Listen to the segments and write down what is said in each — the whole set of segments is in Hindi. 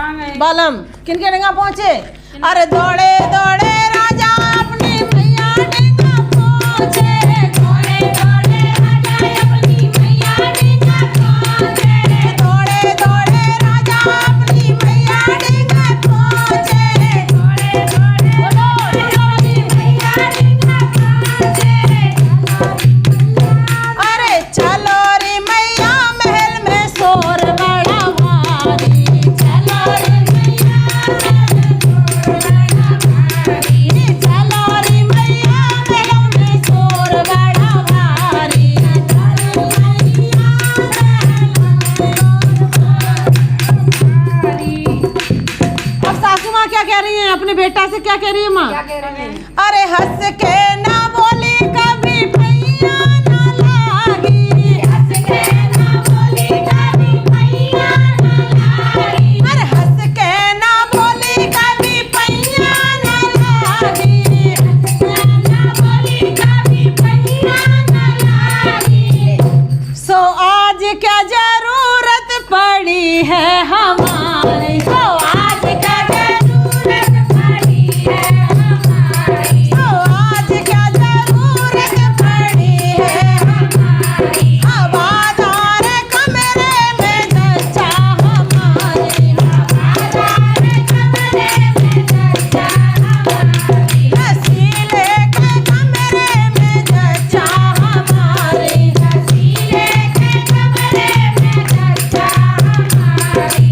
बालम किनके डेंगा पहुँचे? अरे दौड़े दौड़े राजा अपनी मैया डेंगा पहुँचे। दौड़े दौड़े राजा अपनी मैया डेंगा पहुँचे। दौड़े दौड़े राजा अपनी मैया डेंगा पहुँचे। दौड़े दौड़े अपनी मैया डेंगा पहुँचे। अरे चलो रे मैया महल में शोर बड़ा भारी। चलो रे मैया चलो रे मैया महल में शोर बड़ा भारी। अब सासू माँ क्या कह रही है अपने बेटा से? क्या कह रही है माँ? अरे हंस के ना बोली कभी भैया ना लागी। हंस के ना बोली कभी भैया ना लागी। अरे हंस के ना बोली कभी भैया ना लागी। हंस के ना बोली कभी भैया ना लागी। सो आज क्या जरूरत पड़ी है हमारी। सो आज क्या जरूरत पड़ी है हमारी। सो आज क्या जरूरत पड़ी है हमारी। हवादार कमरे में जच्चा हमारी। हवादार कमरे में जच्चा हमारी। रसीले के कमरे में जच्चा हमारी। रसीले के कमरे में जच्चा हमारी।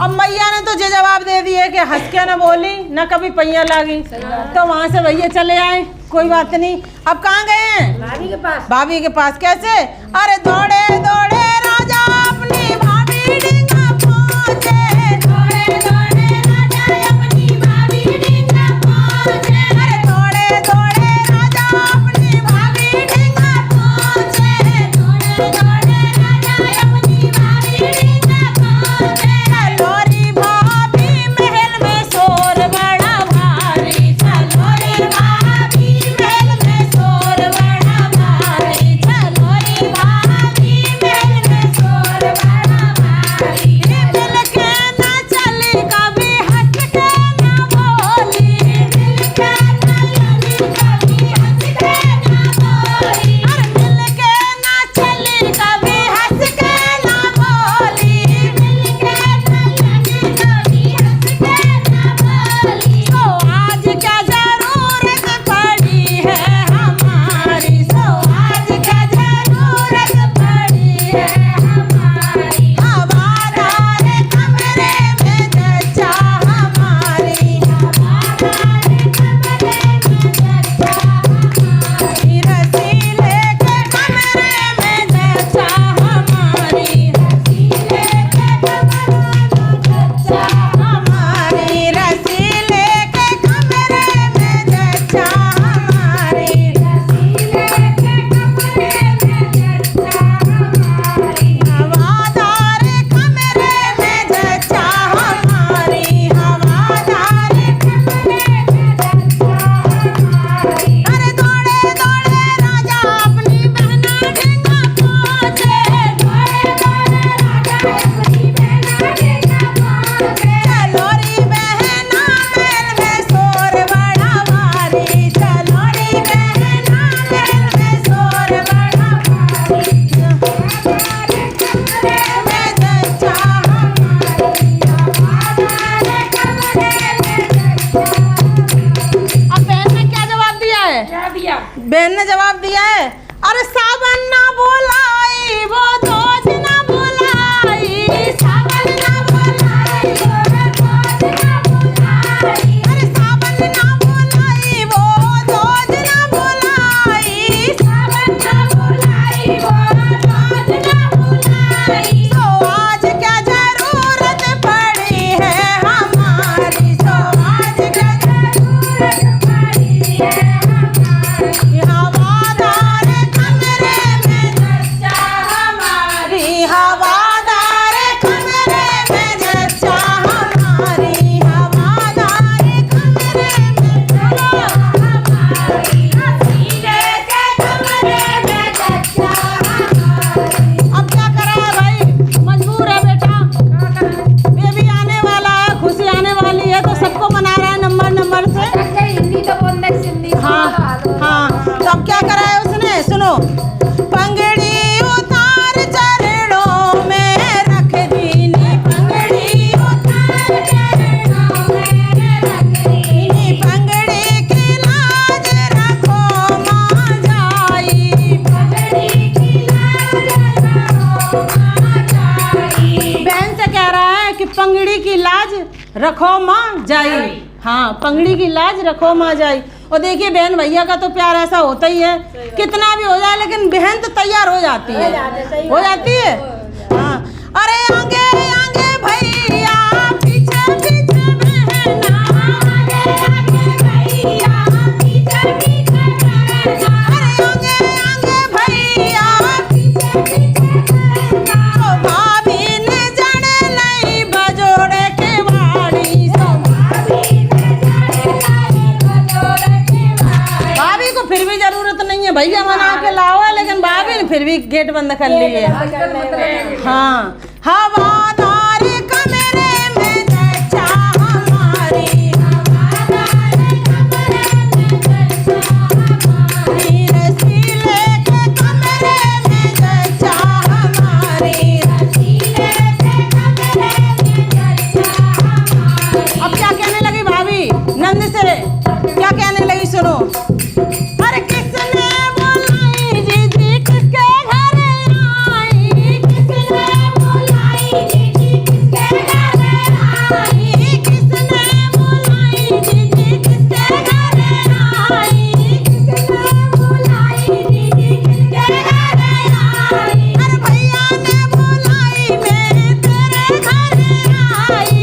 अब मैया ने तो ये जवाब दे दिए कि हंस के न बोली न कभी पैया लागी। तो वहां से भैया चले आए, कोई बात नहीं। अब कहाँ गए हैं? भाभी के पास। भाभी के पास। कैसे? अरे दौड़े दौड़े राजा अपनी भाभी डेंगा पहुँचे। दौड़े दौड़े राजा अपनी भाभी डेंगा पहुँचे। अरे दौड़े दौड़े राजा अपनी भाभी डेंगा पहुँचे। दौड़े दौड़े राजा अपनी भाभी डेंगा पहुँचे। लोरी भाभी महल में शोर बड़ा भारी। चलोरी भाभी महल में शोर बड़ा भारी। चलोरी भाभी महल में शोर बड़ा भारी। मिल के ना चली कभी हंस के ना बोली। मिल के ना चली कभी हंस के ना बोली। अरे मिल के ना चली कभी हंस के ना बोली। मिल के ना चली कभी हंस के ना बोली। सो आज क्या जरूरत पड़ी है हमारी। सो आज क्या जरूरत पड़ी है हमारी। हवादार कमरे में जच्चा हमारी। हवादार कमरे में जच्चा हमारी। रसीले के कमरे में जच्चा हमारी। रसीले के कमरे में जच्चा हमारी। रसीले के कमरे में जच्चा हमारी। रसीले के कमरे में जच्चा हमारी। हवादार कमरे में जच्चा हमारी। हवादार कमरे में जच्चा हमारी। अरे दौड़े दौड़े राजा अपनी बहना डेंगा पहुँचे। दौड़े दौड़े राजा अपनी बहना डेंगा पहुँचे। चलोरी बहना महल में शोर बड़ा भारी। चलोरी बहना महल में शोर बड़ा भारी। हवादार कमरे में जच्चा हमारी। हवादार कमरे में जच्चा हमारी। अब बहन ने क्या जवाब दिया है? क्या दिया? बहन ने जवाब दिया है, अरे सावन ना बोलाई वो दोज ना बोलाई। सावन ना बोलाई वो दोज ना बोलाई। अरे सावन ना बोलाई वो दोज ना बोलाई। सावन ना बोलाई वो दोज ना बोलाई। सो आज क्या जरूरत पड़ी है हमारी। सो आज क्या जरूरत पड़ी है हमारी। हवादार रखो माँ जाई। हाँ, पंगड़ी की लाज रखो माँ जाई। और देखिए बहन भैया का तो प्यार ऐसा होता ही है, कितना भी हो जाए लेकिन बहन तो तैयार हो जाती है, हो जाती है। हाँ, अरे आगे आगे भैया पीछे पीछे बहना, आगे आगे भैया पीछे पीछे बहना, अरे आगे आगे भैया पीछे पीछे बहना। ओ भाभी ने जाने लई बजोड़े के वाड़ी, सो भाभी ने जाने लई बजोड़े के वाड़ी। भाभी को फिर भी जरूरत नहीं है भैया मना के लाओ है, लेकिन भाभी ने फिर भी गेट बंद कर ली है। हाँ, हवादार कमरे में जच्चा हमारी, हवादार कमरे में जच्चा हमारी, रसीले के कमरे में जच्चा हमारी, रसीले के कमरे में जच्चा हमारी। अब क्या कहने लगी भाभी नंद से, क्या कहने लगी सुनो। अरे किसने बुलाई जीजी किसके घर आई, किसने बुलाई जीजी किसके घर आई, किसने बुलाई जीजी किसके घर आई, किसने बुलाई जीजी किसके घर आई। अरे भैया ने बुलाई मैं तेरे घर आई,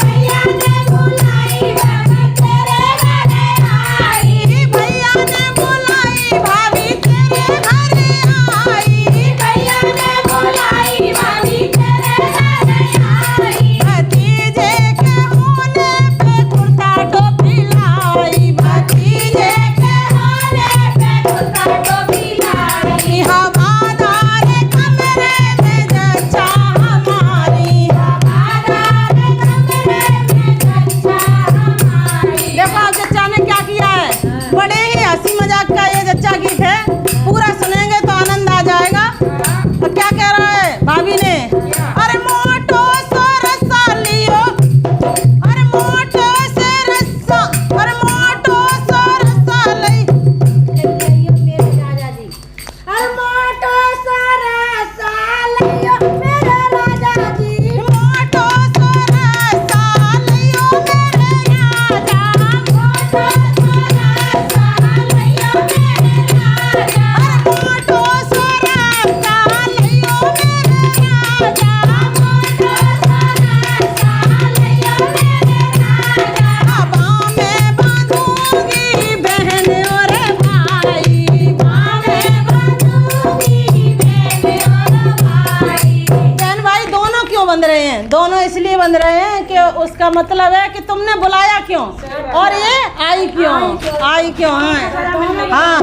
भैया ने बुलाई मैं तेरे घर आई, भैया ने बुलाई भाभी तेरे घर आई, भैया ने बुलाई भाभी तेरे घर आई। भतीजे के होने पे कुर्ता टोपी लाई, भतीजे के होने पे कुर्ता टोपी लाई, हवादार कमरे में जच्चा हमारी, हवादार कमरे में जच्चा हमारी। देखो अब जच्चा ने क्या किया है, बड़े ही हंसी मजाक का ये जच्चा गीत है, पूरा सुनेंगे तो आनंद आ जाएगा। और क्या कह रहा है भाभी ने, अरे मोटो सो रस्सा लियो, अरे मोटो से रस्सा, अरे मोटो सो रस्सा लई, अरे मोटो सो रस्सा लियो मेरे राजा जी, मोटो सो रस्सा लियो मेरे राजा, मोटो सो रस्सा लियो मेरे राजा, अरे मोटो सो रस्सा लियो मेरे राजा, मोटो सो रस्सा लियो मेरे राजा। बाँह में बांधूंगी बहन और भाई, बाँह में बांधूंगी बहन और भाई। बहन भाई दोनों क्यों बंध रहे हैं, दोनों इसलिए बंध रहे हैं कि उसका मतलब है कि तुमने बुलाया क्यों और ये आई क्यों, आई क्यों। हाँ,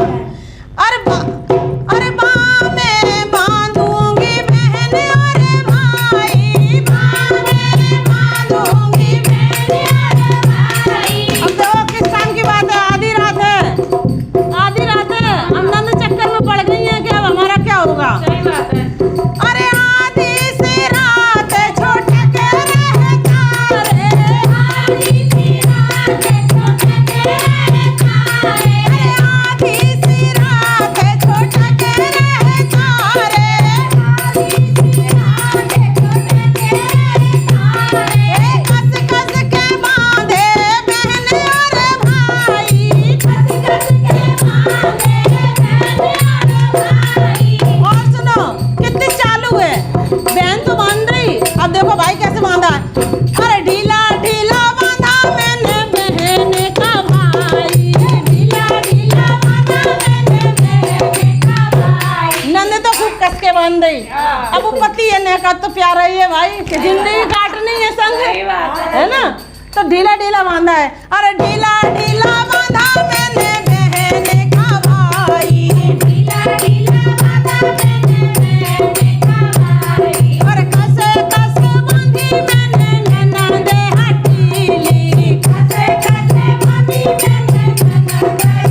अरे बाँह में बांधूंगी बहन और भाई, बाँह में बांधूंगी बहन और भाई। अब देखो किस टाइम की बात है, आधी रात है, आधी रात है, हम नंद चक्कर में पड़ गई हैं कि अब हमारा क्या होगा। सही बात है। अरे आधी सी रात छोटे के रहता रे, आधी सी रात छोटे के रहता रे, अरे आधी सी रात छोटे के रहता रे, आधी सी रात छोटे के रहता रे। कस कस के बांधे बहन और भाई, कस कस के बांधे बहन और भाई। और सुनो कितनी चालू है, बहन तो बांध रही, अब देखो भाई कैसे बांधा है। अरे ढीला ढीला बांधा मैंने बहन का भाई, ढीला ढीला बांधा मैंने बहन का भाई। नंद तो खूब कस के बांध रही, अब वो पति है का तो प्यारा ही है भाई, कि जिंदगी काटनी है संग, है ना, तो ढीला ढीला बांधा है। अरे ढीला ढीला बांधा मैंने बहन का भाई, ढीला ढीला बांधा मैंने बहन का भाई। और कसे कसे बांधी मैंने ननद हटीली, कसे कसे बांधी मैंने ननद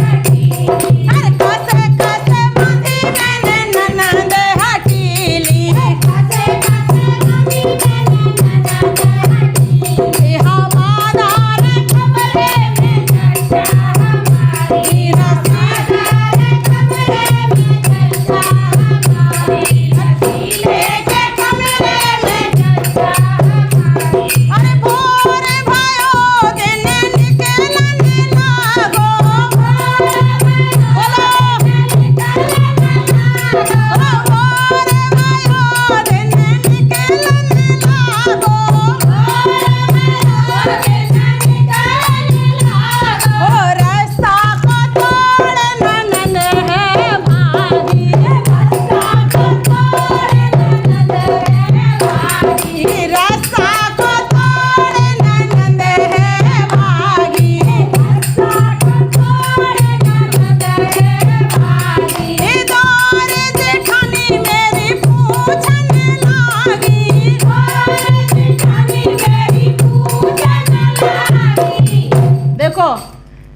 हटीली, अरे कसे कसे बांधी मैंने ननद हटीली, कसे कसे बांधी मैंने ननद हटीली। हवादार कमरे में जच्चा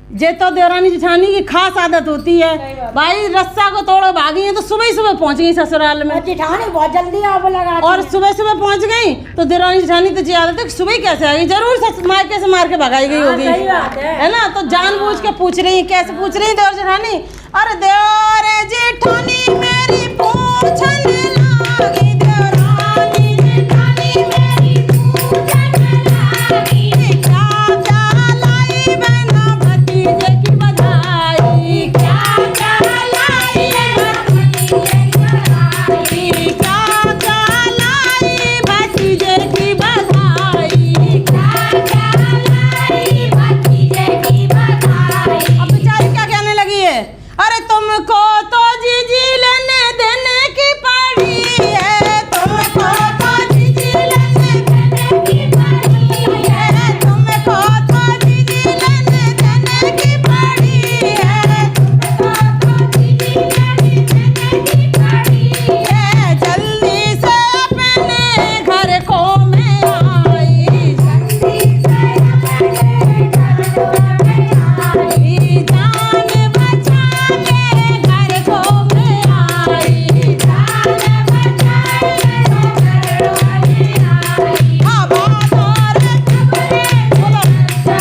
ये तो देवरानी जेठानी की खास आदत होती है भाई, रस्सा को तोड़ो भागी है तो सुबह ही सुबह पहुंच गई ससुराल में। जेठानी बहुत जल्दी आप लगा और सुबह सुबह पहुंच गई तो देवरानी जेठानी तो ये आदत है कि सुबह कैसे आ गई, जरूर मायके से मार के भगाई गई होगी, है ना। तो जानबूझ के पूछ रही, कैसे पूछ रही देवर जेठानी, अरे देवर जेठानी मेरी पूछने लागी, देवरानी जेठानी मेरी पूछने लागी, क्या क्या लाई बहना भतीजे की बधाई, क्या क्या लाई भतीजे की बधाई, क्या क्या लाई भतीजे की बधाई, क्या क्या लाई भतीजे की बधाई। अब बेचारी क्या कहने लगी है, अरे तुमको तो जीजी लेने देने की पड़ी है, तुमको तो जीजी लेने देने की पड़ी है, तुमको तो जीजी लेने देने की पड़ी है, तुमको तो जीजी लेने देने की पड़ी है, जल्दी से अपने घर को मैं आई, जल्दी से अपने घर को मैं आई, जान बचा के घर को मैं आई, जान बचा के घर वाली आई, आवाज़ और खबरें बोलो,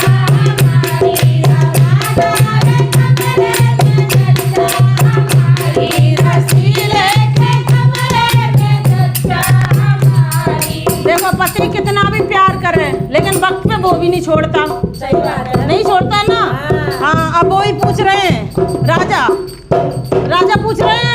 हमारी आवाज़ और खबरें चर्चा हमारी, रसीले के खबरें चर्चा हमारी। देखो पति कितना भी प्यार करे लेकिन वक्त पे वो भी नहीं छोड़ता, सही बात है। नहीं छोड़ता ना। हाँ अब वो ही पूछ रहे हैं, राजा पूछ रहे हैं